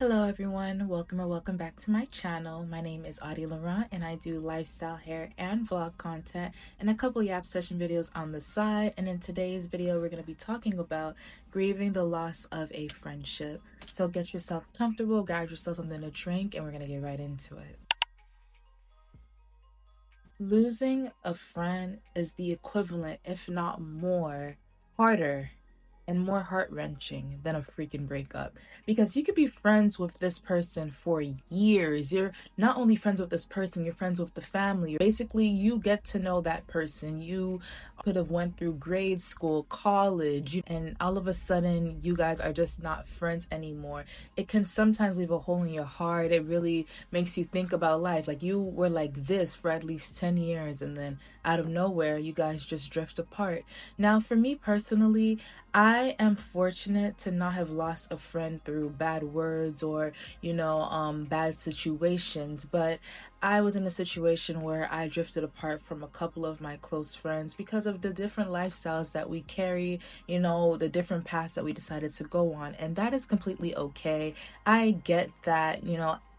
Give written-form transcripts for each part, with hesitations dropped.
Hello everyone, welcome or welcome back to my channel. My name is Audi and I do lifestyle, hair, and vlog content and a couple yap session videos on the side. And in today's video, we're going to be talking about grieving the loss of a friendship. So get yourself comfortable, grab yourself something to drink, and we're going to get right into it. Losing a friend is the equivalent, if not more, harder and more heart-wrenching than a freaking breakup, because you could be friends with this person for years. You're not only friends with this person, you're friends with the family. Basically, you get to know that person. You could have went through grade school, college, and all of a sudden you guys are just not friends anymore. It can sometimes leave a hole in your heart. It really makes you think about life. Like, you were like this for at least 10 years, and then out of nowhere you guys just drift apart. Now, for me personally, I am fortunate to not have lost a friend through bad words or, bad situations, but I was in a situation where I drifted apart from a couple of my close friends because of the different lifestyles that we carry, the different paths that we decided to go on. And that is completely okay. I get that,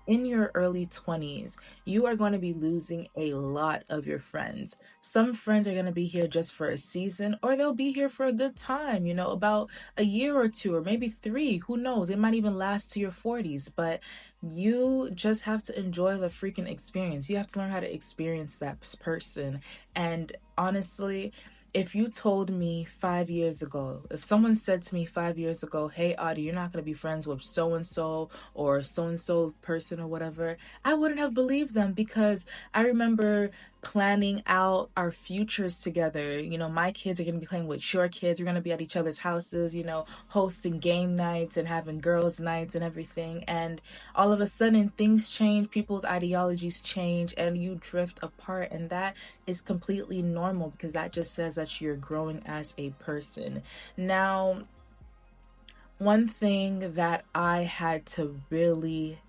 in your early 20s, you are going to be losing a lot of your friends. Some friends are going to be here just for a season, or they'll be here for a good time, about a year or two, or maybe 3. Who knows? It might even last to your 40s, but you just have to enjoy the freaking experience. You have to learn how to experience that person. And honestly, if you told me 5 years ago, if someone said to me 5 years ago, hey, Audie, you're not going to be friends with so and so or so and so person or whatever, I wouldn't have believed them, because I remember planning out our futures together. My kids are going to be playing with your kids. We're going to be at each other's houses, hosting game nights and having girls' nights and everything. And all of a sudden, things change, people's ideologies change, and you drift apart. And that is completely normal, because that just says that you're growing as a person. Now, one thing that I had to really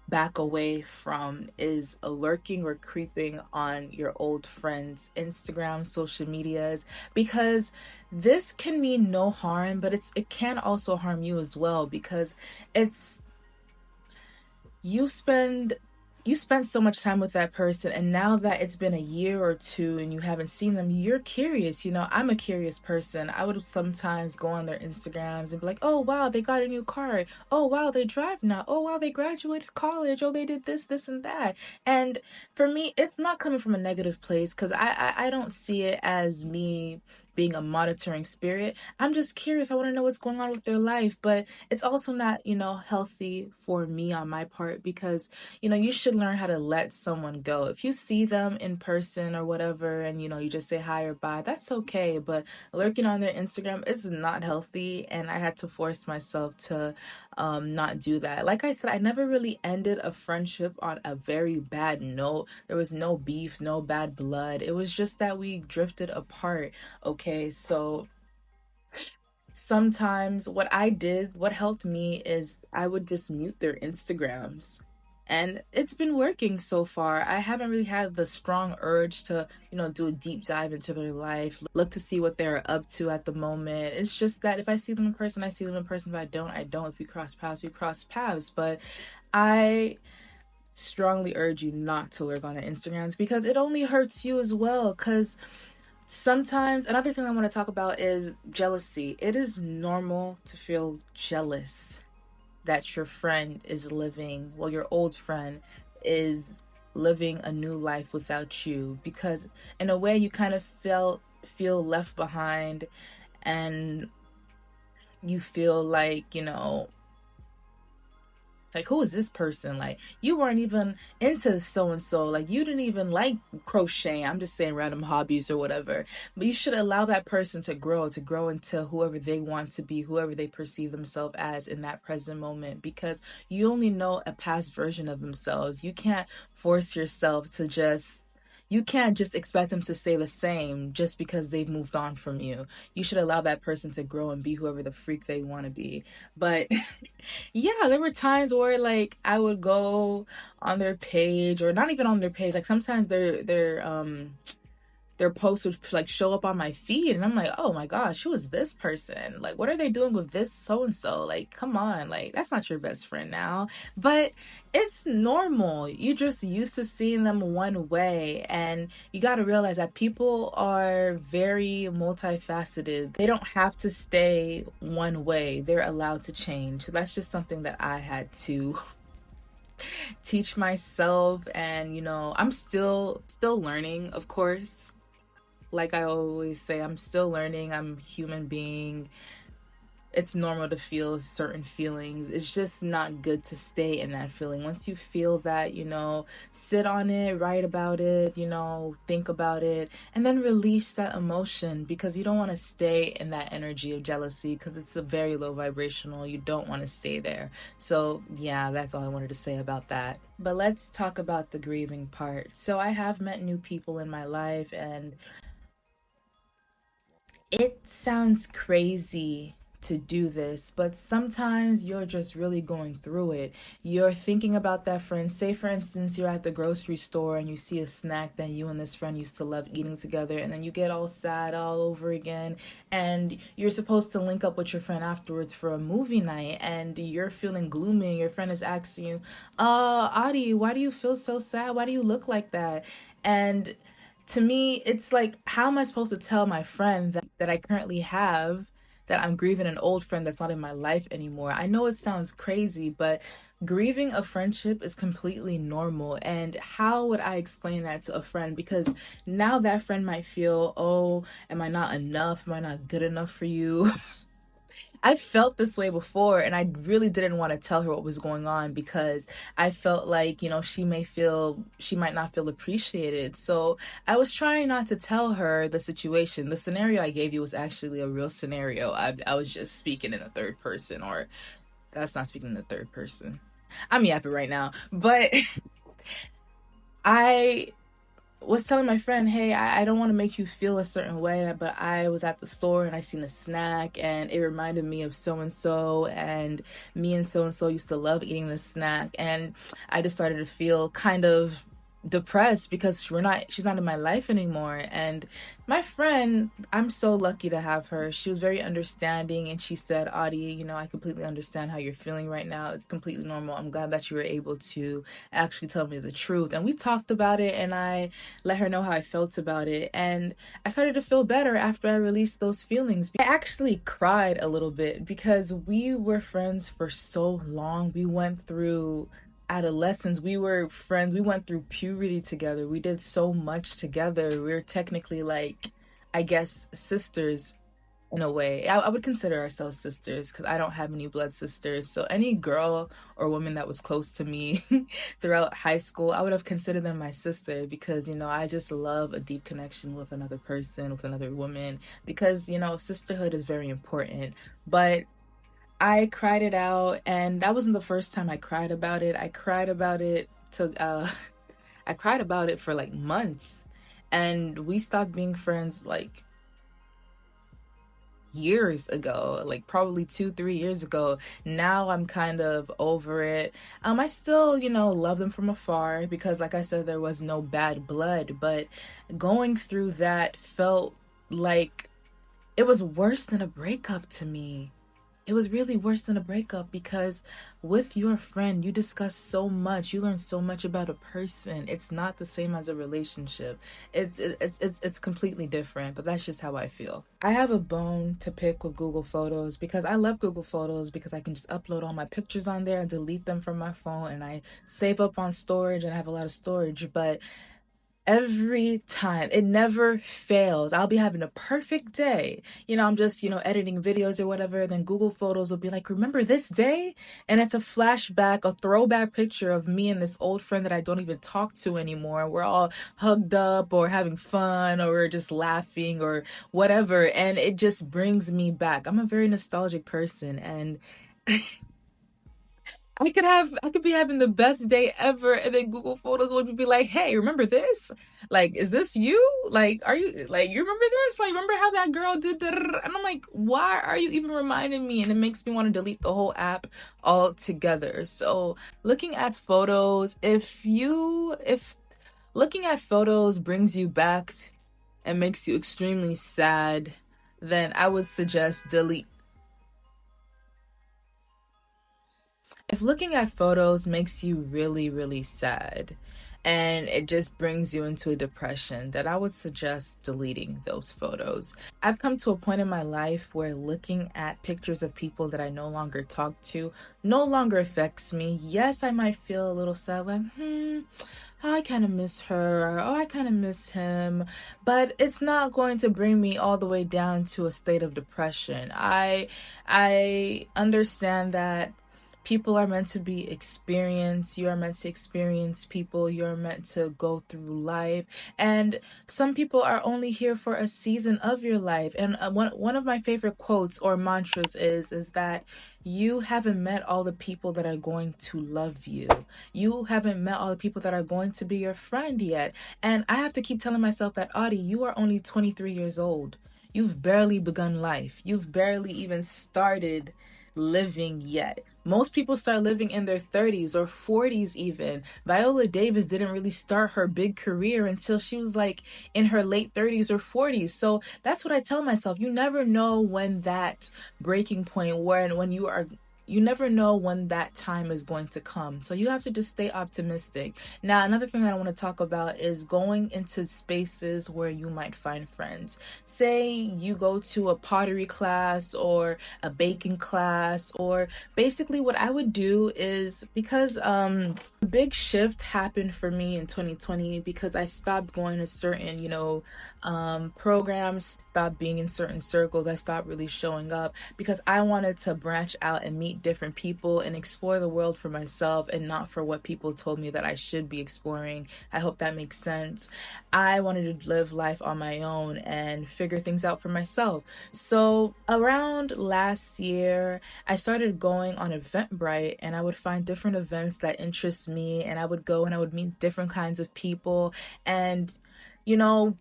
back away from is lurking or creeping on your old friends' Instagram, social medias, because this can mean no harm, but it can also harm you as well, because it's you spend so much time with that person, and now that it's been a year or two and you haven't seen them, you're curious. I'm a curious person. I would sometimes go on their Instagrams and be like, oh wow, they got a new car. Oh wow, they drive now. Oh wow, they graduated college. Oh, they did this and that. And for me, it's not coming from a negative place, because I don't see it as me being a monitoring spirit. I'm just curious. I want to know what's going on with their life. But it's also not, healthy for me on my part, because you should learn how to let someone go. If you see them in person or whatever, and you just say hi or bye, that's okay. But lurking on their Instagram is not healthy, and I had to force myself to not do that. Like I said, I never really ended a friendship on a very bad note. There was no beef, no bad blood. It was just that we drifted apart. Okay, so sometimes what helped me is I would just mute their Instagrams. And it's been working so far. I haven't really had the strong urge to, do a deep dive into their life, look to see what they're up to at the moment. It's just that if I see them in person, I see them in person. If I don't, I don't. If we cross paths, we cross paths. But I strongly urge you not to lurk on their Instagrams, because it only hurts you as well. Because sometimes, another thing I want to talk about is jealousy. It is normal to feel jealous that your friend is living, well, your old friend is living a new life without you, because in a way you kind of feel left behind, and you feel like, who is this person? Like, you weren't even into so and so. Like, you didn't even like crocheting. I'm just saying random hobbies or whatever. But you should allow that person to grow into whoever they want to be, whoever they perceive themselves as in that present moment, because you only know a past version of themselves. You can't force yourself to just you can't just expect them to stay the same just because they've moved on from you. You should allow that person to grow and be whoever the freak they want to be. But yeah, there were times where like I would go on their page, or not even on their page. Like sometimes their their posts would like show up on my feed, and I'm like, oh my gosh, who is this person? Like, what are they doing with this so and so? Like, come on, like that's not your best friend now. But it's normal. You're just used to seeing them one way, and you got to realize that people are very multifaceted. They don't have to stay one way. They're allowed to change. So that's just something that I had to teach myself. And I'm still learning, of course. Like I always say, I'm still learning. I'm a human being. It's normal to feel certain feelings. It's just not good to stay in that feeling. Once you feel that, sit on it, write about it, think about it, and then release that emotion, because you don't want to stay in that energy of jealousy, because it's a very low vibrational. You don't want to stay there. So yeah, that's all I wanted to say about that. But let's talk about the grieving part. So I have met new people in my life, and it sounds crazy to do this, but sometimes you're just really going through it. You're thinking about that friend. Say, for instance, you're at the grocery store and you see a snack that you and this friend used to love eating together, and then you get all sad all over again. And you're supposed to link up with your friend afterwards for a movie night, and you're feeling gloomy. Your friend is asking you, Audi, why do you feel so sad? Why do you look like that? And to me, it's like, how am I supposed to tell my friend that I currently have that I'm grieving an old friend that's not in my life anymore? I know it sounds crazy, but grieving a friendship is completely normal. And how would I explain that to a friend? Because now that friend might feel, oh, am I not enough? Am I not good enough for you? I felt this way before, and I really didn't want to tell her what was going on, because I felt like, she might not feel appreciated. So I was trying not to tell her the situation. The scenario I gave you was actually a real scenario. I was just speaking in the third person, or that's not speaking in the third person. I'm yapping right now, but I was telling my friend, hey, I don't want to make you feel a certain way, but I was at the store and I seen a snack and it reminded me of so and me and so used to love eating this snack, and I just started to feel kind of depressed because she's not in my life anymore. And my friend, I'm so lucky to have her. She was very understanding, and she said, Audie, I completely understand how you're feeling right now. It's completely normal. I'm glad that you were able to actually tell me the truth. And we talked about it, and I let her know how I felt about it, and I started to feel better after I released those feelings. I actually cried a little bit because we were friends for so long. We went through adolescence, we were friends, we went through puberty together, we did so much together. We were technically, like, I guess, sisters in a way. I would consider ourselves sisters because I don't have any blood sisters. So any girl or woman that was close to me throughout high school, I would have considered them my sister, because I just love a deep connection with another person, with another woman, because sisterhood is very important. But I cried it out, and that wasn't the first time I cried about it. I cried about it I cried about it for like months, and we stopped being friends like years ago, like probably 2-3 years ago. Now I'm kind of over it. I still love them from afar, because like I said, there was no bad blood, but going through that felt like it was worse than a breakup to me. It was really worse than a breakup, because with your friend, you discuss so much, you learn so much about a person. It's not the same as a relationship. It's completely different, but that's just how I feel. I have a bone to pick with Google Photos, because I love Google Photos, because I can just upload all my pictures on there and delete them from my phone, and I save up on storage, and I have a lot of storage. But every time, it never fails. I'll be having a perfect day, I'm just editing videos or whatever, then Google Photos will be like, remember this day? And it's a flashback, a throwback picture of me and this old friend that I don't even talk to anymore. We're all hugged up or having fun, or we're just laughing or whatever, and it just brings me back. I'm a very nostalgic person, and I could be having the best day ever, and then Google Photos would be like, hey, remember this? Like, is this you? Like, are you, like, you remember this? Like, remember how that girl did that? And I'm like, why are you even reminding me? And it makes me want to delete the whole app altogether. So looking at photos, if looking at photos brings you back and makes you extremely sad, then I would suggest delete. If looking at photos makes you really, really sad and it just brings you into a depression, then I would suggest deleting those photos. I've come to a point in my life where looking at pictures of people that I no longer talk to no longer affects me. Yes, I might feel a little sad, like, I kind of miss her, or oh, I kind of miss him, but it's not going to bring me all the way down to a state of depression. I understand that people are meant to be experienced. You are meant to experience people. You're meant to go through life. And some people are only here for a season of your life. And one of my favorite quotes or mantras is that you haven't met all the people that are going to love you. You haven't met all the people that are going to be your friend yet. And I have to keep telling myself that, Audie, you are only 23 years old. You've barely begun life. You've barely even started living yet. Most people start living in their 30s or 40s even. Viola Davis didn't really start her big career until she was like in her late 30s or 40s. So that's what I tell myself. You never know when that breaking point, when you never know when that time is going to come. So you have to just stay optimistic. Now, another thing that I want to talk about is going into spaces where you might find friends. Say you go to a pottery class or a baking class, or basically what I would do is, because a big shift happened for me in 2020 because I stopped going to certain, programs, stopped being in certain circles. I stopped really showing up because I wanted to branch out and meet different people and explore the world for myself and not for what people told me that I should be exploring. I hope that makes sense. I wanted to live life on my own and figure things out for myself. So around last year, I started going on Eventbrite, and I would find different events that interest me, and I would go and I would meet different kinds of people. And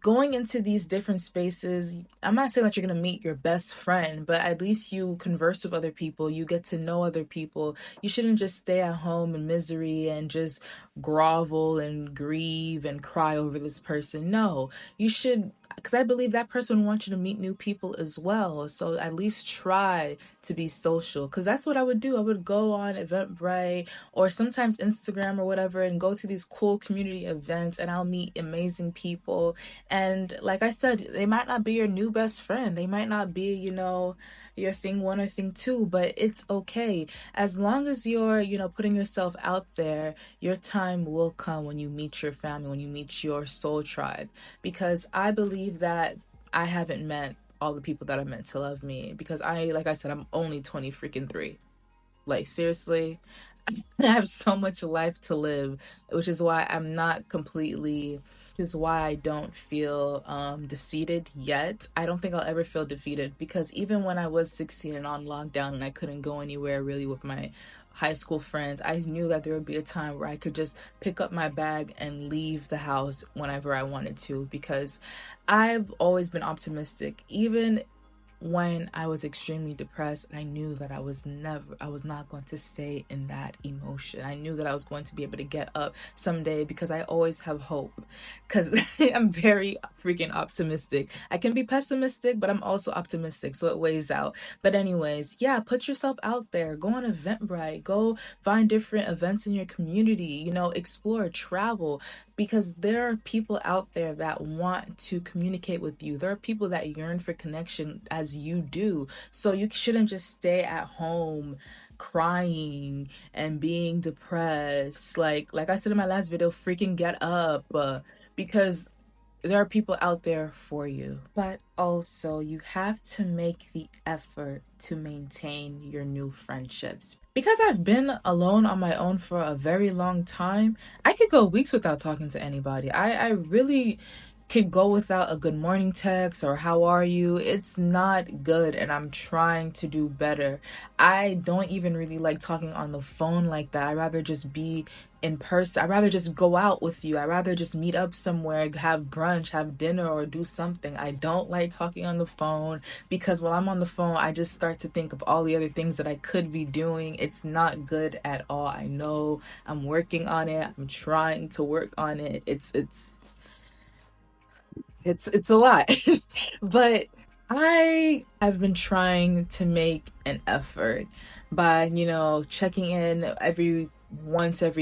going into these different spaces, I'm not saying that you're going to meet your best friend, but at least you converse with other people. You get to know other people. You shouldn't just stay at home in misery and just grovel and grieve and cry over this person. No, you should, because I believe that person wants you to meet new people as well. So at least try to be social, because that's what I would do. I would go on Eventbrite or sometimes Instagram or whatever and go to these cool community events, and I'll meet amazing people. And like I said, they might not be your new best friend. They might not be, your thing one or thing two, but it's okay. As long as you're, putting yourself out there, your time will come when you meet your family, when you meet your soul tribe. Because I believe that I haven't met all the people that are meant to love me, because like I said, I'm only 20 freaking 3. Like, seriously, I have so much life to live, which is why I'm not completely, which is why I don't feel defeated yet. I don't think I'll ever feel defeated, because even when I was 16 and on lockdown and I couldn't go anywhere really with my high school friends, I knew that there would be a time where I could just pick up my bag and leave the house whenever I wanted to, because I've always been optimistic. Even when I was extremely depressed, I knew that I was not going to stay in that emotion. I knew that I was going to be able to get up someday, because I always have hope, because I'm very freaking optimistic. I can be pessimistic, but I'm also optimistic, so it weighs out. But anyways, yeah, put yourself out there. Go on Eventbrite. Go find different events in your community. Explore, travel, because there are people out there that want to communicate with you. There are people that yearn for connection as you do. So you shouldn't just stay at home crying and being depressed. Like I said in my last video, freaking get up, because there are people out there for you. But also, you have to make the effort to maintain your new friendships. Because I've been alone on my own for a very long time, I could go weeks without talking to anybody. I really could go without a good morning text or how are you. It's not good, and I'm trying to do better. I don't even really like talking on the phone like that. I'd rather just be in person. I'd rather just go out with you. I'd rather just meet up somewhere, have brunch, have dinner, or do something. I don't like talking on the phone, because while I'm on the phone, I just start to think of all the other things that I could be doing. It's not good at all. I know. I'm working on it. I'm trying to work on it. It's It's a lot. But I've been trying to make an effort by, checking in every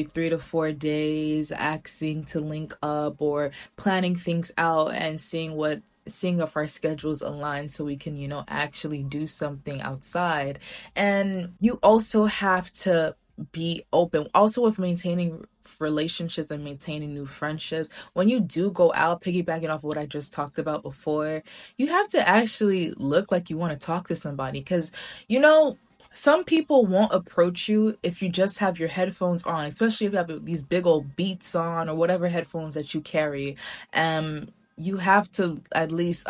3 to 4 days, asking to link up or planning things out and seeing if our schedules align so we can, actually do something outside. And you also have to be open also with maintaining relationships and maintaining new friendships. When you do go out, piggybacking off what I just talked about before, you have to actually look like you want to talk to somebody, because you know some people won't approach you if you just have your headphones on, especially if you have these big old beats on or whatever headphones that you carry. You have to at least,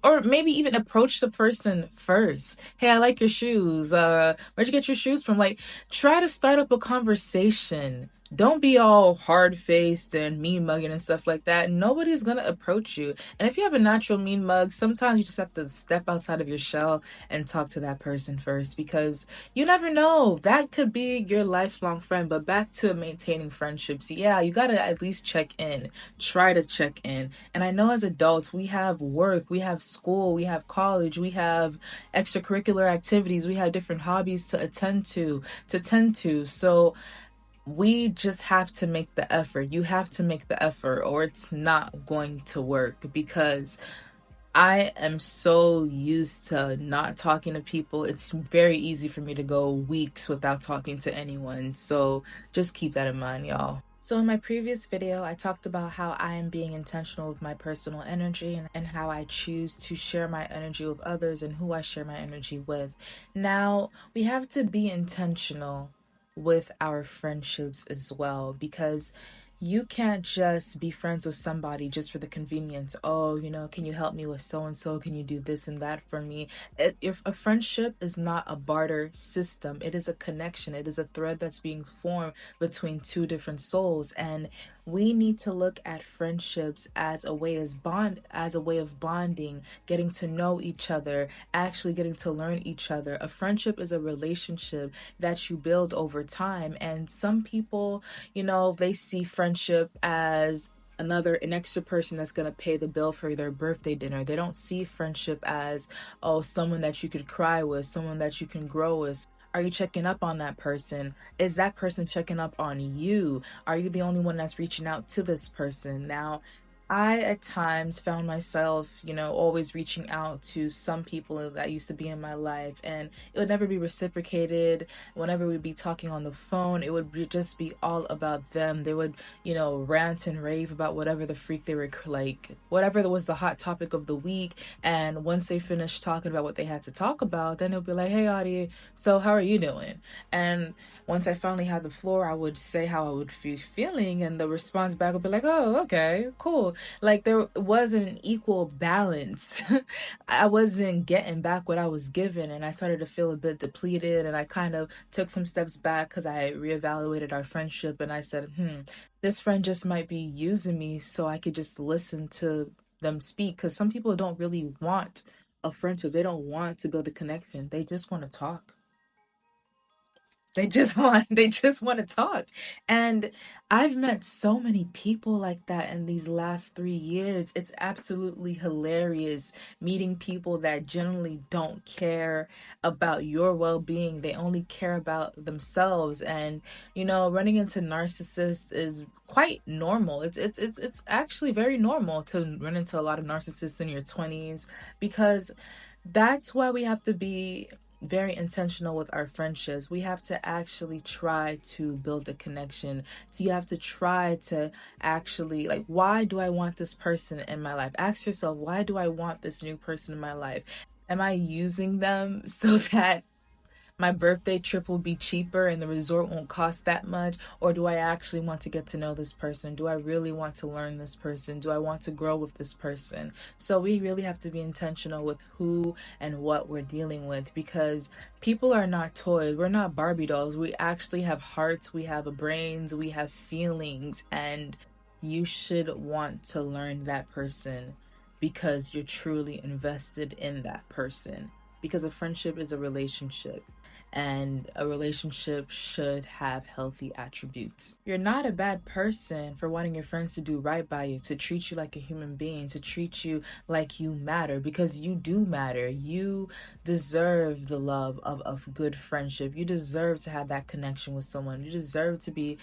or maybe even approach the person first. Hey, I like your shoes. Where'd you get your shoes from? Like, try to start up a conversation. Don't be all hard faced and mean mugging and stuff like that. Nobody's gonna approach you. And if you have a natural mean mug, sometimes you just have to step outside of your shell and talk to that person first, because you never know. That could be your lifelong friend. But back to maintaining friendships. Yeah, you gotta at least check in. Try to check in. And I know as adults, we have work, we have school, we have college, we have extracurricular activities, we have different hobbies to tend to. So we just have to make the effort. You have to make the effort, or it's not going to work, because I am so used to not talking to people. It's very easy for me to go weeks without talking to anyone. So just keep that in mind, y'all. So in my previous video, I talked about how I am being intentional with my personal energy and how I choose to share my energy with others and who I share my energy with. Now, we have to be intentional with our friendships as well, because you can't just be friends with somebody just for the convenience. Oh, can you help me with so and so? Can you do this and that for me? If a friendship is not a barter system, it is a connection. It is a thread that's being formed between two different souls, and we need to look at friendships as a way of bonding, getting to know each other, actually getting to learn each other. A friendship is a relationship that you build over time, and some people, they see friendship as an extra person that's going to pay the bill for their birthday dinner. They don't see friendship as, oh, someone that you could cry with, someone that you can grow with. Are you checking up on that person? Is that person checking up on you? Are you the only one that's reaching out to this person? Now, I at times found myself, always reaching out to some people that used to be in my life, and it would never be reciprocated. Whenever we'd be talking on the phone, it would just be all about them. They would, rant and rave about whatever the freak they were, like, whatever was the hot topic of the week. And once they finished talking about what they had to talk about, then it would be like, hey, Audi, so how are you doing? And once I finally had the floor, I would say how I would be feeling, and the response back would be like, oh, okay, cool. Like, there wasn't an equal balance. I wasn't getting back what I was given, and I started to feel a bit depleted, and I kind of took some steps back because I reevaluated our friendship, and I said, this friend just might be using me so I could just listen to them speak, because some people don't really want a friendship. They don't want to build a connection. They just want to talk. They just want to talk. And I've met so many people like that in these last 3 years. It's absolutely hilarious meeting people that generally don't care about your well-being. They only care about themselves. And running into narcissists is quite normal. It's actually very normal to run into a lot of narcissists in your 20s, because that's why we have to be very intentional with our friendships. We have to actually try to build a connection. So you have to try to actually, like, why do I want this person in my life? Ask yourself, why do I want this new person in my life? Am I using them so that my birthday trip will be cheaper and the resort won't cost that much? Or do I actually want to get to know this person? Do I really want to learn this person? Do I want to grow with this person? So we really have to be intentional with who and what we're dealing with, because people are not toys. We're not Barbie dolls. We actually have hearts, we have brains, we have feelings, and you should want to learn that person because you're truly invested in that person. because a friendship is a relationship, and a relationship should have healthy attributes. You're not a bad person for wanting your friends to do right by you, to treat you like a human being, to treat you like you matter, because you do matter. You deserve the love of good friendship. You deserve to have that connection with someone. You deserve to be,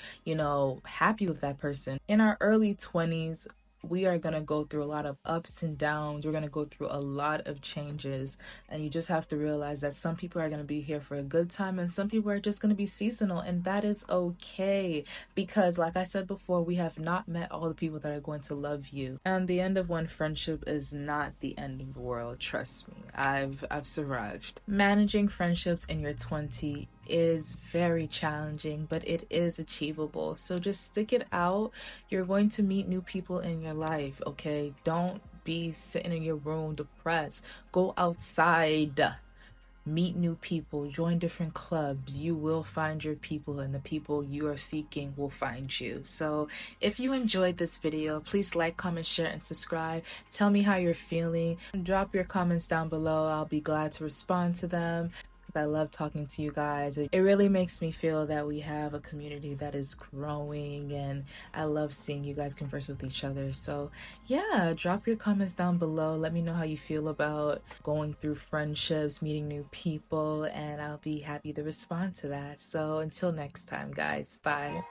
happy with that person. In our early 20s, we are going to go through a lot of ups and downs. We're going to go through a lot of changes. And you just have to realize that some people are going to be here for a good time and some people are just going to be seasonal. And that is okay. Because, like I said before, we have not met all the people that are going to love you. And the end of one friendship is not the end of the world. Trust me. I've survived. Managing friendships in your 20s is very challenging, but it is achievable. So just stick it out. You're going to meet new people in your life, okay? Don't be sitting in your room depressed. Go outside. Meet new people, join different clubs. You will find your people, and the people you are seeking will find you. So if you enjoyed this video, please like, comment, share, and subscribe. Tell me how you're feeling. Drop your comments down below. I'll be glad to respond to them. I love talking to you guys. It really makes me feel that we have a community that is growing, and I love seeing you guys converse with each other. So yeah, drop your comments down below. Let me know how you feel about going through friendships, meeting new people, and I'll be happy to respond to that. So until next time, guys, bye.